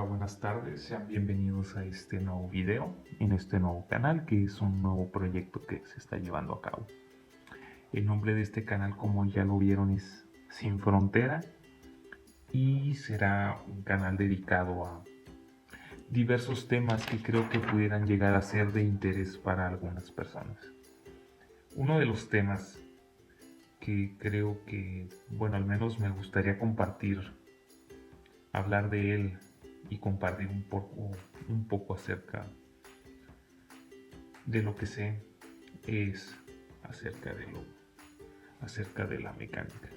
Hola, buenas tardes, sean bienvenidos a este nuevo video en este nuevo canal que es un nuevo proyecto que se está llevando a cabo. El nombre de este canal, como ya lo vieron, es Sin Frontera y será un canal dedicado a diversos temas que creo que pudieran llegar a ser de interés para algunas personas. Uno de los temas que creo que, bueno, al menos me gustaría hablar de él y compartir un poco acerca de lo que sé es acerca de la mecánica.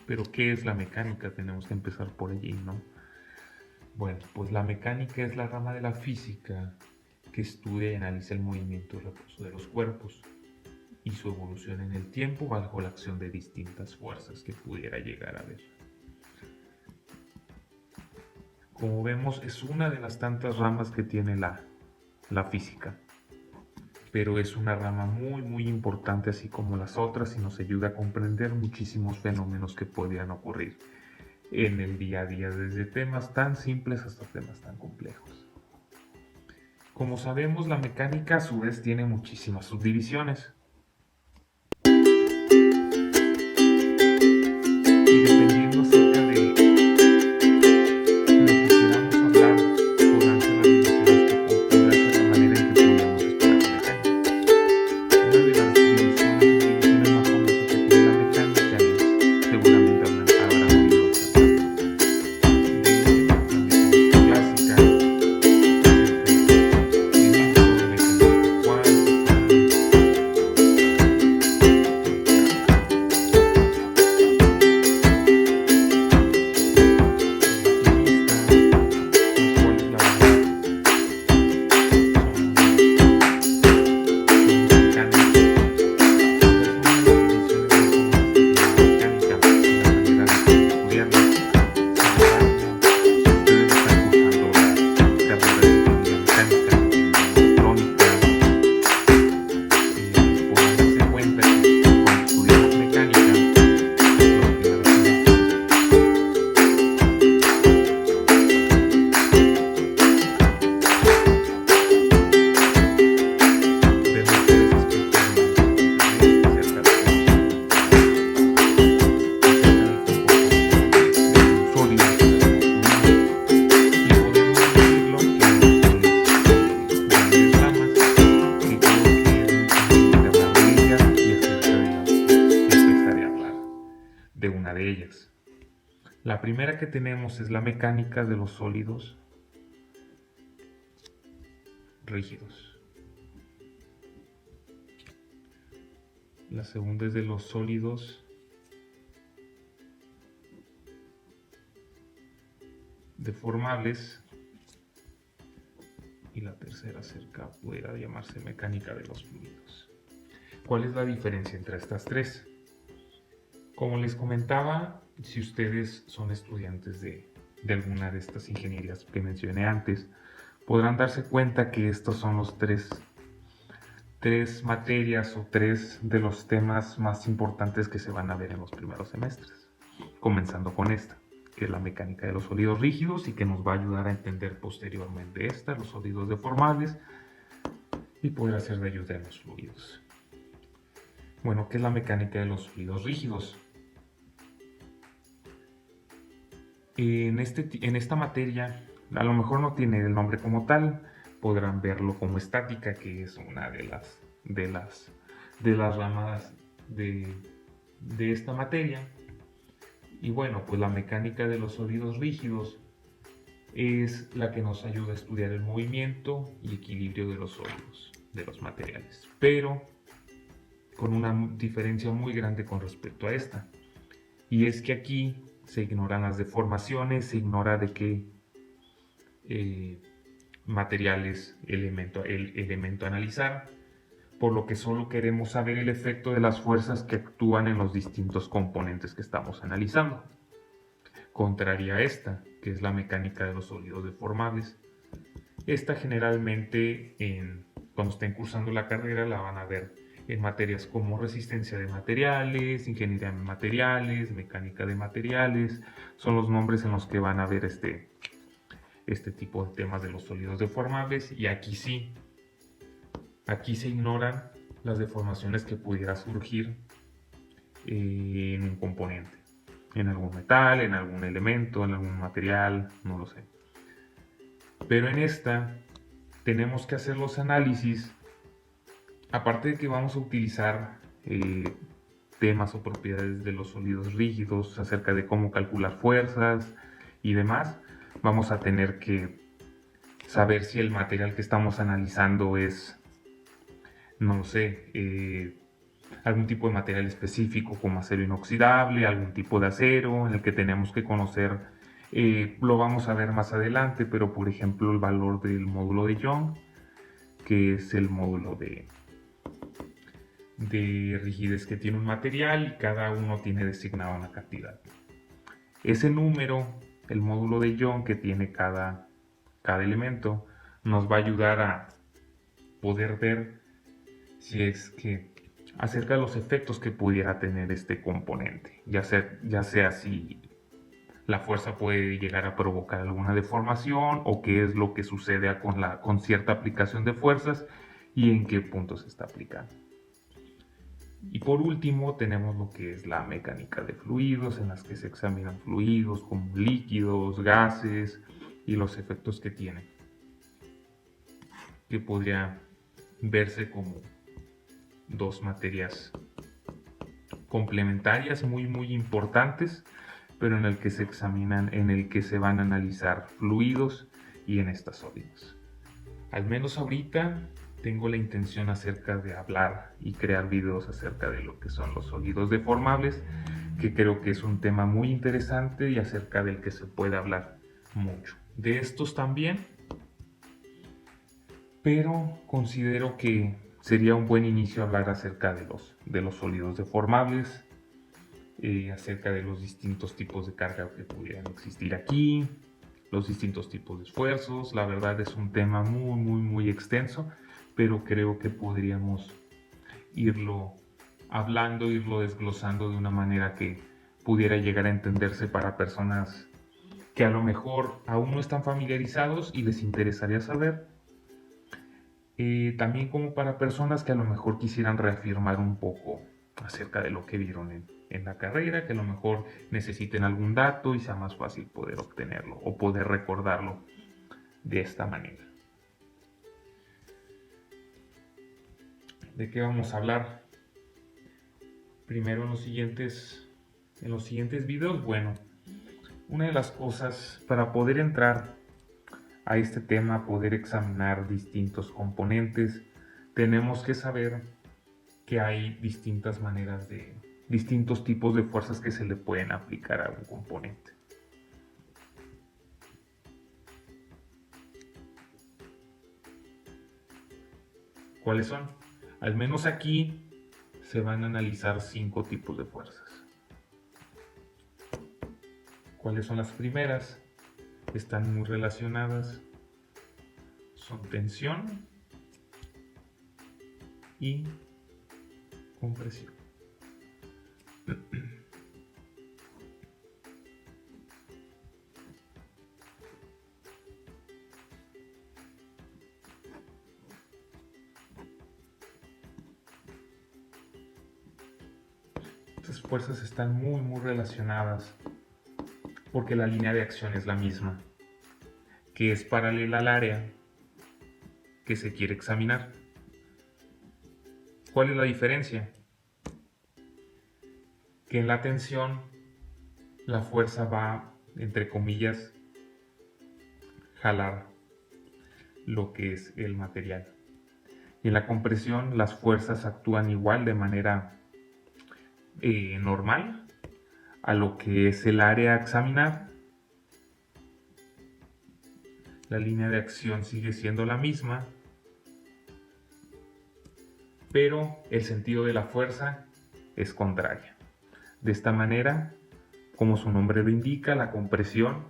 Pero ¿qué es la mecánica? Tenemos que empezar por allí, ¿no? Bueno, pues la mecánica es la rama de la física que estudia y analiza el movimiento y reposo de los cuerpos y su evolución en el tiempo bajo la acción de distintas fuerzas que pudiera llegar a haber. Como vemos, es una de las tantas ramas que tiene la física, pero es una rama muy importante, así como las otras, y nos ayuda a comprender muchísimos fenómenos que podrían ocurrir en el día a día, desde temas tan simples hasta temas tan complejos. Como sabemos, la mecánica a su vez tiene muchísimas subdivisiones. Y dependiendo acerca de lo que queramos hablar, podrán ser las divisiones o podrá ser la manera en que podamos explicar la mecánica. Una de las divisiones más famosas que tiene la mecánica es, seguramente habrán oído de la mecánica clásica, de una de ellas. La primera que tenemos es la mecánica de los sólidos rígidos. La segunda es de los sólidos deformables. Y la tercera pudiera llamarse mecánica de los fluidos. ¿Cuál es la diferencia entre estas tres? Como les comentaba, si ustedes son estudiantes de alguna de estas ingenierías que mencioné antes, podrán darse cuenta que estos son los tres materias o tres de los temas más importantes que se van a ver en los primeros semestres. Comenzando con esta, que es la mecánica de los sólidos rígidos y que nos va a ayudar a entender posteriormente los sólidos deformables y poder hacer de ayuda en los fluidos. Bueno, ¿qué es la mecánica de los fluidos rígidos? En esta materia, a lo mejor no tiene el nombre como tal, podrán verlo como estática, que es una de las ramas de esta materia. Y bueno, pues la mecánica de los sólidos rígidos es la que nos ayuda a estudiar el movimiento y equilibrio de los sólidos, de los materiales, pero con una diferencia muy grande con respecto a esta. Y es que aquí se ignoran las deformaciones, se ignora de qué materiales el elemento a analizar, por lo que solo queremos saber el efecto de las fuerzas que actúan en los distintos componentes que estamos analizando. Contraria a esta, que es la mecánica de los sólidos deformables. Esta generalmente, cuando estén cursando la carrera, la van a ver en materias como resistencia de materiales, ingeniería de materiales, mecánica de materiales. Son los nombres en los que van a ver este tipo de temas de los sólidos deformables. Y aquí se ignoran las deformaciones que pudiera surgir en un componente, en algún metal, en algún elemento, en algún material, no lo sé. Pero en esta tenemos que hacer los análisis, aparte de que vamos a utilizar temas o propiedades de los sólidos rígidos, acerca de cómo calcular fuerzas y demás, vamos a tener que saber si el material que estamos analizando es, no lo sé, algún tipo de material específico como acero inoxidable, algún tipo de acero en el que tenemos que conocer, lo vamos a ver más adelante, pero por ejemplo el valor del módulo de Young, que es el módulo de rigidez que tiene un material, y cada uno tiene designada una cantidad. Ese número, el módulo de Young que tiene cada elemento, nos va a ayudar a poder ver si es que acerca de los efectos que pudiera tener este componente, ya sea si la fuerza puede llegar a provocar alguna deformación o qué es lo que sucede con cierta aplicación de fuerzas y en qué punto se está aplicando. Y por último tenemos lo que es la mecánica de fluidos, en las que se examinan fluidos como líquidos, gases y los efectos que tienen, que podría verse como dos materias complementarias muy importantes, pero en el que se examinan, en el que se van a analizar fluidos y en estas sólidos. Al menos ahorita tengo la intención acerca de hablar y crear videos acerca de lo que son los sólidos deformables, que creo que es un tema muy interesante y acerca del que se puede hablar mucho. De estos también, pero considero que sería un buen inicio hablar acerca de los sólidos deformables, acerca de los distintos tipos de carga que pudieran existir aquí, los distintos tipos de esfuerzos. La verdad es un tema muy extenso, pero creo que podríamos irlo hablando, irlo desglosando de una manera que pudiera llegar a entenderse para personas que a lo mejor aún no están familiarizados y les interesaría saber. También como para personas que a lo mejor quisieran reafirmar un poco acerca de lo que vieron en la carrera, que a lo mejor necesiten algún dato y sea más fácil poder obtenerlo o poder recordarlo de esta manera. ¿De qué vamos a hablar? Primero en los siguientes videos. Bueno, una de las cosas para poder entrar a este tema, poder examinar distintos componentes, tenemos que saber que hay distintas maneras distintos tipos de fuerzas que se le pueden aplicar a un componente. ¿Cuáles son? Al menos aquí se van a analizar 5 tipos de fuerzas. ¿Cuáles son las primeras? Están muy relacionadas. Son tensión y compresión. Estas fuerzas están muy relacionadas porque la línea de acción es la misma, que es paralela al área que se quiere examinar. ¿Cuál es la diferencia? Que en la tensión la fuerza va, entre comillas, jalar lo que es el material. Y en la compresión las fuerzas actúan igual de manera normal a lo que es el área a examinar. La línea de acción sigue siendo la misma, pero el sentido de la fuerza es contraria. De esta manera, como su nombre lo indica, la compresión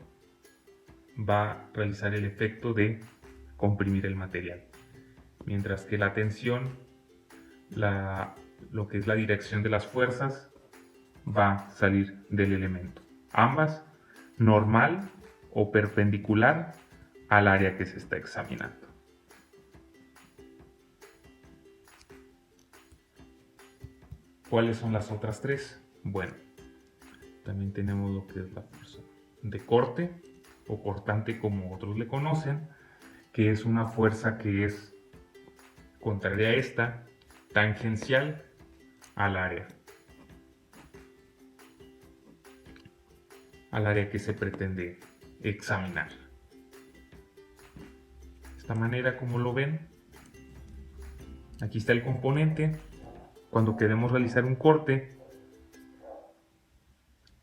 va a realizar el efecto de comprimir el material, mientras que la tensión lo que es la dirección de las fuerzas va a salir del elemento. Ambas normal o perpendicular al área que se está examinando. ¿Cuáles son las otras tres? Bueno, también tenemos lo que es la fuerza de corte o cortante, como otros le conocen, que es una fuerza que es contraria a esta, tangencial al área que se pretende examinar. De esta manera, como lo ven, aquí está el componente. Cuando queremos realizar un corte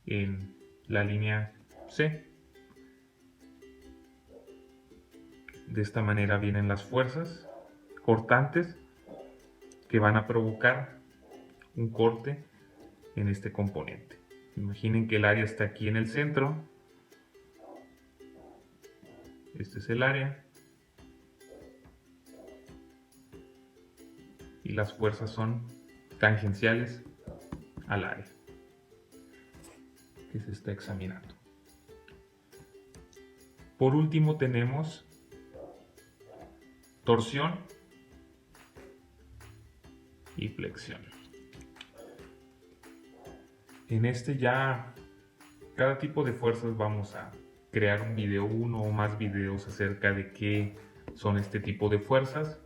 en la línea C, de esta manera vienen las fuerzas cortantes que van a provocar un corte en este componente. Imaginen que el área está aquí en el centro. Este es el área. Y las fuerzas son tangenciales al área que se está examinando. Por último tenemos torsión y flexión. En cada tipo de fuerzas vamos a crear un video, uno o más videos acerca de qué son este tipo de fuerzas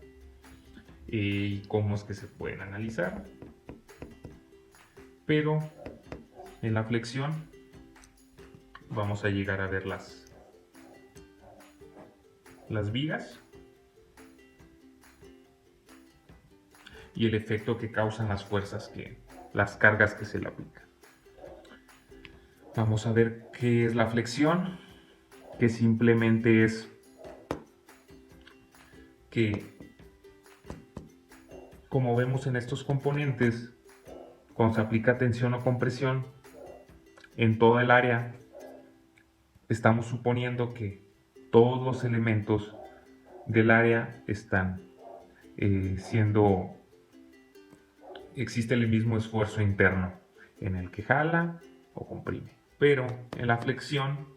y cómo es que se pueden analizar. Pero en la flexión vamos a llegar a ver las vigas y el efecto que causan las cargas que se le aplican. Vamos a ver qué es la flexión, que simplemente es que, como vemos en estos componentes, cuando se aplica tensión o compresión en toda el área, estamos suponiendo que todos los elementos del área están existe el mismo esfuerzo interno en el que jala o comprime. Pero en la flexión,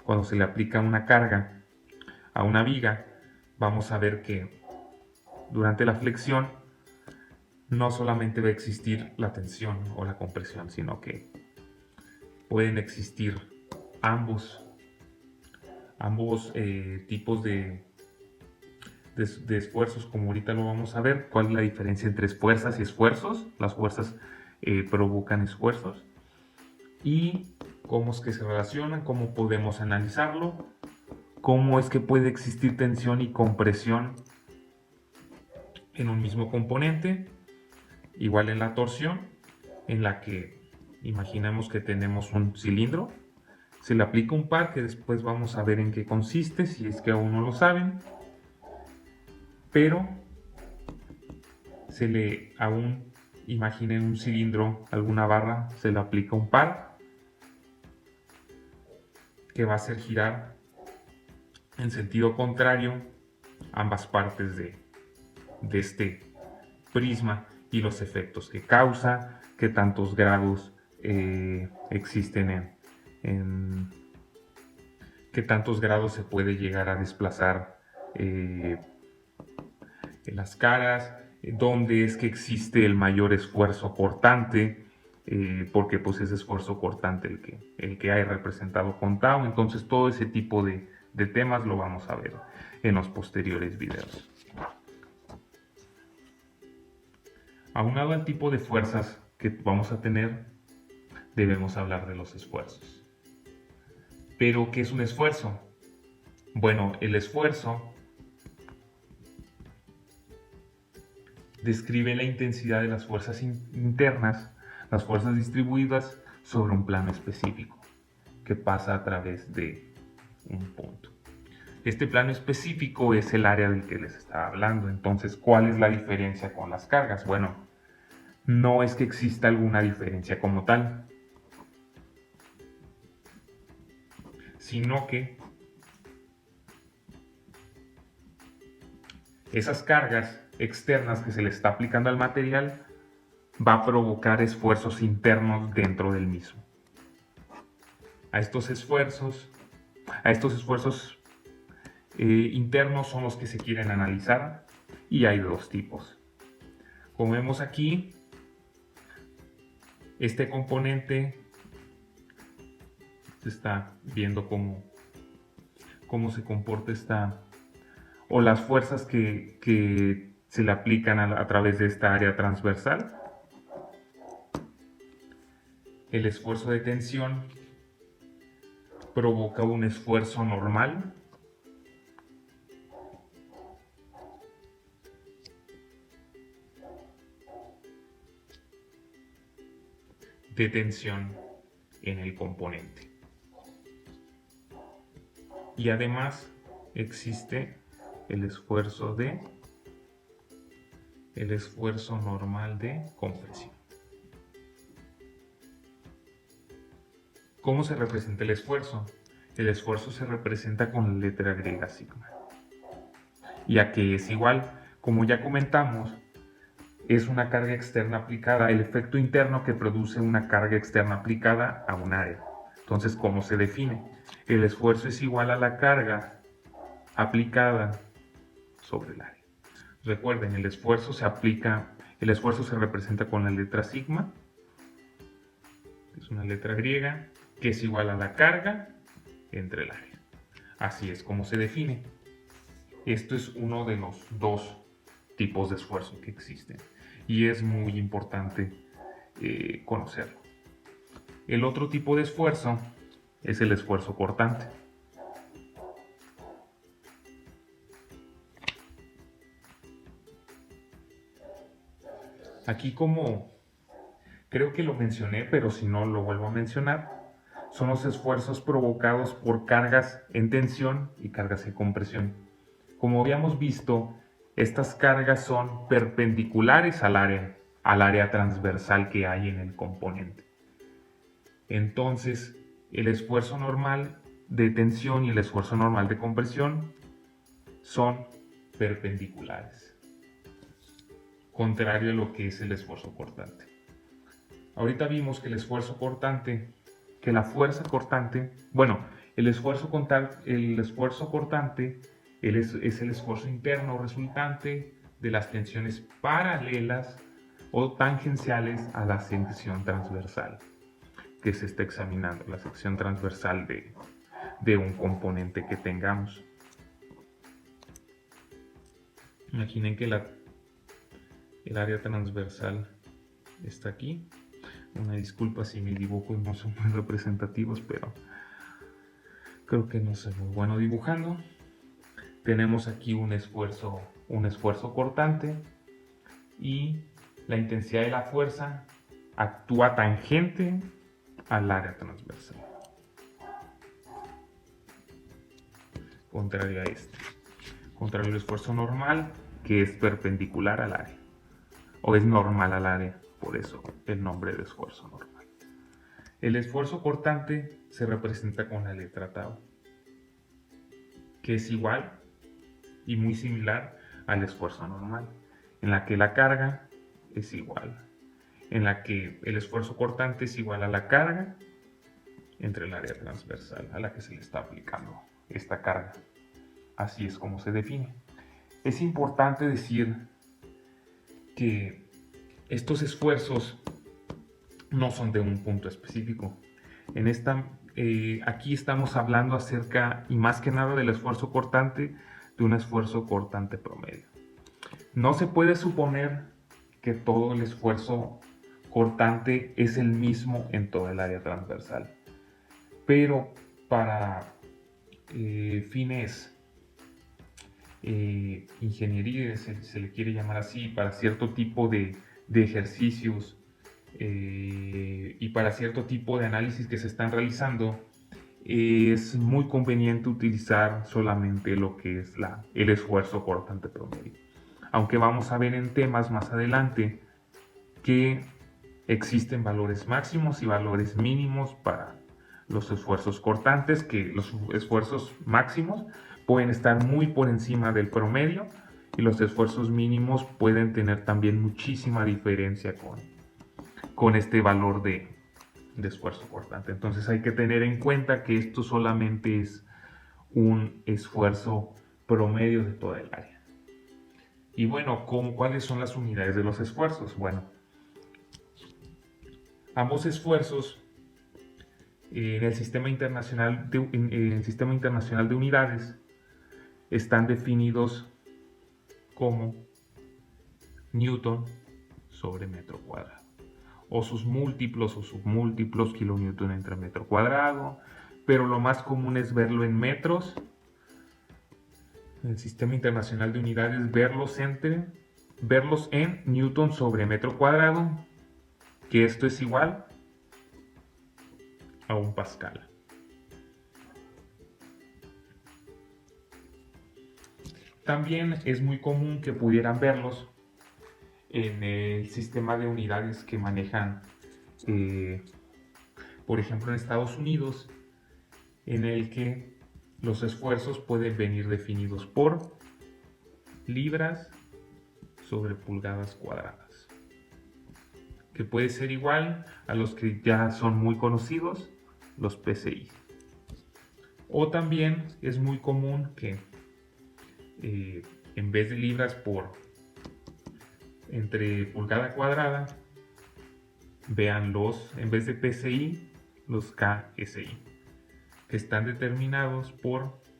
cuando se le aplica una carga a una viga, vamos a ver que durante la flexión no solamente va a existir la tensión o la compresión, sino que pueden existir ambos tipos de esfuerzos, como ahorita lo vamos a ver. ¿Cuál es la diferencia entre fuerzas y esfuerzos? Las fuerzas provocan esfuerzos. Y cómo es que se relacionan, cómo podemos analizarlo, cómo es que puede existir tensión y compresión en un mismo componente. Igual en la torsión, en la que imaginemos que tenemos un cilindro, se le aplica un par que después vamos a ver en qué consiste, si es que aún no lo saben, pero imaginen un cilindro, alguna barra, se le aplica un par que va a hacer girar en sentido contrario ambas partes de este prisma y los efectos que causa, qué tantos grados existen qué tantos grados se puede llegar a desplazar en las caras, dónde es que existe el mayor esfuerzo cortante, porque pues es esfuerzo cortante el que hay representado con tau. Entonces todo ese tipo de temas lo vamos a ver en los posteriores videos. Aunado al tipo de fuerzas que vamos a tener, debemos hablar de los esfuerzos. ¿Pero qué es un esfuerzo? Bueno, el esfuerzo describe la intensidad de las fuerzas internas, las fuerzas distribuidas sobre un plano específico, que pasa a través de un punto. Este plano específico es el área del que les estaba hablando. Entonces, ¿cuál es la diferencia con las cargas? Bueno, no es que exista alguna diferencia como tal, sino que esas cargas externas que se le está aplicando al material va a provocar esfuerzos internos dentro del mismo. A estos esfuerzos internos son los que se quieren analizar, y hay dos tipos. Como vemos aquí, este componente se está viendo cómo se comporta o las fuerzas que se le aplican a través de esta área transversal. El esfuerzo de tensión provoca un esfuerzo normal de tensión en el componente. Y además existe el esfuerzo normal de compresión. ¿Cómo se representa el esfuerzo? El esfuerzo se representa con la letra griega sigma, ya que es igual, como ya comentamos, es una carga externa aplicada, el efecto interno que produce una carga externa aplicada a un área. Entonces, ¿cómo se define? El esfuerzo es igual a la carga aplicada sobre el área. Recuerden, el esfuerzo se representa con la letra sigma, es una letra griega, que es igual a la carga entre el área. Así es como se define. Esto es uno de los dos tipos de esfuerzo que existen y es muy importante conocerlo. El otro tipo de esfuerzo es el esfuerzo cortante. Aquí, como creo que lo mencioné, pero si no lo vuelvo a mencionar, son los esfuerzos provocados por cargas en tensión y cargas en compresión. Como habíamos visto, estas cargas son perpendiculares al área transversal que hay en el componente. Entonces, el esfuerzo normal de tensión y el esfuerzo normal de compresión son perpendiculares, contrario a lo que es el esfuerzo cortante. Ahorita vimos que el esfuerzo cortante, que la fuerza cortante, el esfuerzo cortante es el esfuerzo interno resultante de las tensiones paralelas o tangenciales a la sección transversal que se está examinando, la sección transversal de un componente que tengamos. Imaginen que el área transversal está aquí. Una disculpa si mi dibujo no son muy representativos, pero creo que no soy muy bueno dibujando. Tenemos aquí un esfuerzo cortante y la intensidad de la fuerza actúa tangente al área transversal, contrario al esfuerzo normal, que es perpendicular al área o es normal al área, por eso el nombre de esfuerzo normal. El esfuerzo cortante se representa con la letra tau, que es igual y muy similar al esfuerzo normal, en la que la carga es igual, en la que el esfuerzo cortante es igual a la carga entre el área transversal a la que se le está aplicando esta carga. Así es como se define. Es importante decir que estos esfuerzos no son de un punto específico. Aquí estamos hablando acerca y más que nada del esfuerzo cortante, de un esfuerzo cortante promedio. No se puede suponer que todo el esfuerzo cortante es el mismo en toda el área transversal, pero para fines ingeniería, se le quiere llamar así, para cierto tipo de ejercicios y para cierto tipo de análisis que se están realizando, es muy conveniente utilizar solamente lo que es el esfuerzo cortante promedio. Aunque vamos a ver en temas más adelante que existen valores máximos y valores mínimos para los esfuerzos cortantes, que los esfuerzos máximos pueden estar muy por encima del promedio y los esfuerzos mínimos pueden tener también muchísima diferencia con este valor de esfuerzo cortante. Entonces hay que tener en cuenta que esto solamente es un esfuerzo promedio de toda el área. Y bueno, ¿cuáles son las unidades de los esfuerzos? Bueno, ambos esfuerzos en el Sistema Internacional de Unidades están definidos como Newton sobre metro cuadrado, o sus múltiplos o submúltiplos, kilonewton entre metro cuadrado, pero lo más común es verlo en metros. En el Sistema Internacional de Unidades, verlos en newton sobre metro cuadrado, que esto es igual a 1 pascal. También es muy común que pudieran verlos en el sistema de unidades que manejan, por ejemplo, en Estados Unidos, en el que los esfuerzos pueden venir definidos por libras sobre pulgadas cuadradas, que puede ser igual a los que ya son muy conocidos, los PSI. O también es muy común que en vez de libras por entre pulgada cuadrada, vean en vez de PSI, los KSI, que están determinados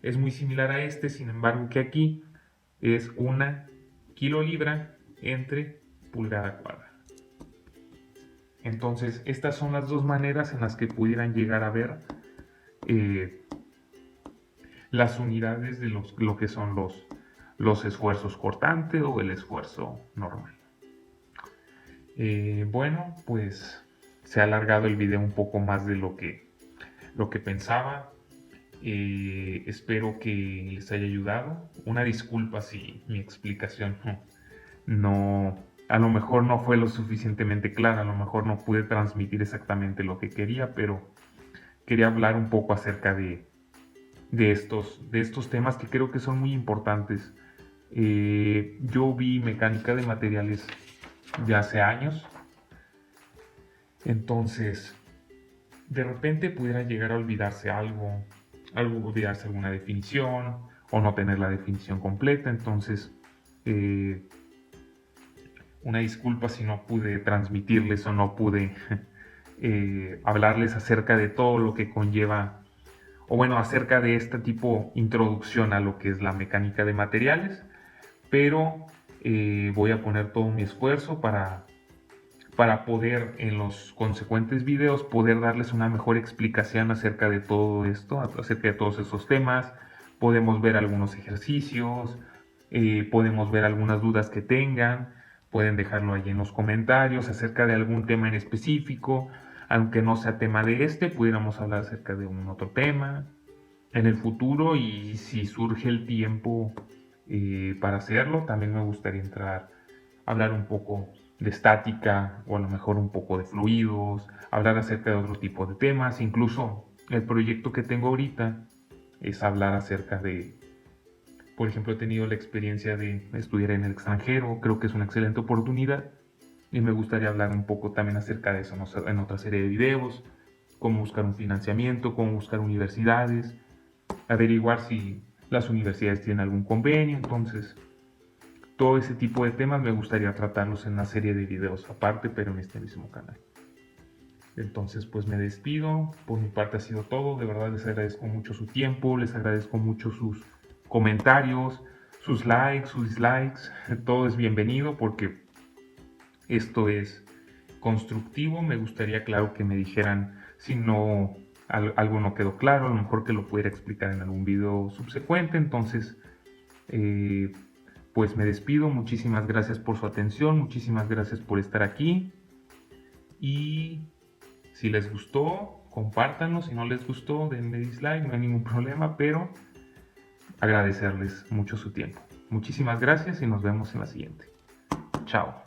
es muy similar a este, sin embargo que aquí es 1 kilolibra entre pulgada cuadrada. Entonces, estas son las dos maneras en las que pudieran llegar a ver las unidades de lo que son los esfuerzos cortantes o el esfuerzo normal. Bueno, pues se ha alargado el video un poco más de lo que pensaba. Espero que les haya ayudado. Una disculpa si mi explicación a lo mejor no fue lo suficientemente clara, a lo mejor no pude transmitir exactamente lo que quería, pero quería hablar un poco acerca de estos temas que creo que son muy importantes. Yo vi mecánica de materiales de hace años, entonces de repente pudiera llegar a olvidarse olvidarse alguna definición o no tener la definición completa. Entonces una disculpa si no pude transmitirles o no pude hablarles acerca de todo lo que conlleva, o bueno, acerca de este tipo introducción a lo que es la mecánica de materiales, pero voy a poner todo mi esfuerzo para poder en los consecuentes videos poder darles una mejor explicación acerca de todo esto, acerca de todos estos temas. Podemos ver algunos ejercicios, podemos ver algunas dudas que tengan, pueden dejarlo ahí en los comentarios acerca de algún tema en específico, aunque no sea tema de pudiéramos hablar acerca de un otro tema en el futuro, y si surge el tiempo para hacerlo, también me gustaría hablar un poco de estática o a lo mejor un poco de fluidos, hablar acerca de otro tipo de temas. Incluso el proyecto que tengo ahorita es hablar acerca de, por ejemplo, he tenido la experiencia de estudiar en el extranjero, creo que es una excelente oportunidad y me gustaría hablar un poco también acerca de eso, ¿no? En otra serie de videos, cómo buscar un financiamiento, cómo buscar universidades, averiguar si las universidades tienen algún convenio. Entonces, todo ese tipo de temas me gustaría tratarlos en una serie de videos aparte, pero en este mismo canal. Entonces, pues me despido. Por mi parte ha sido todo. De verdad les agradezco mucho su tiempo, les agradezco mucho sus comentarios, sus likes, sus dislikes. Todo es bienvenido porque esto es constructivo. Me gustaría, claro, que me dijeran si algo no quedó claro, a lo mejor que lo pudiera explicar en algún video subsecuente. Entonces, pues me despido. Muchísimas gracias por su atención, muchísimas gracias por estar aquí, y si les gustó, compártanlo. Si no les gustó, denle dislike, no hay ningún problema, pero agradecerles mucho su tiempo. Muchísimas gracias y nos vemos en la siguiente. Chao.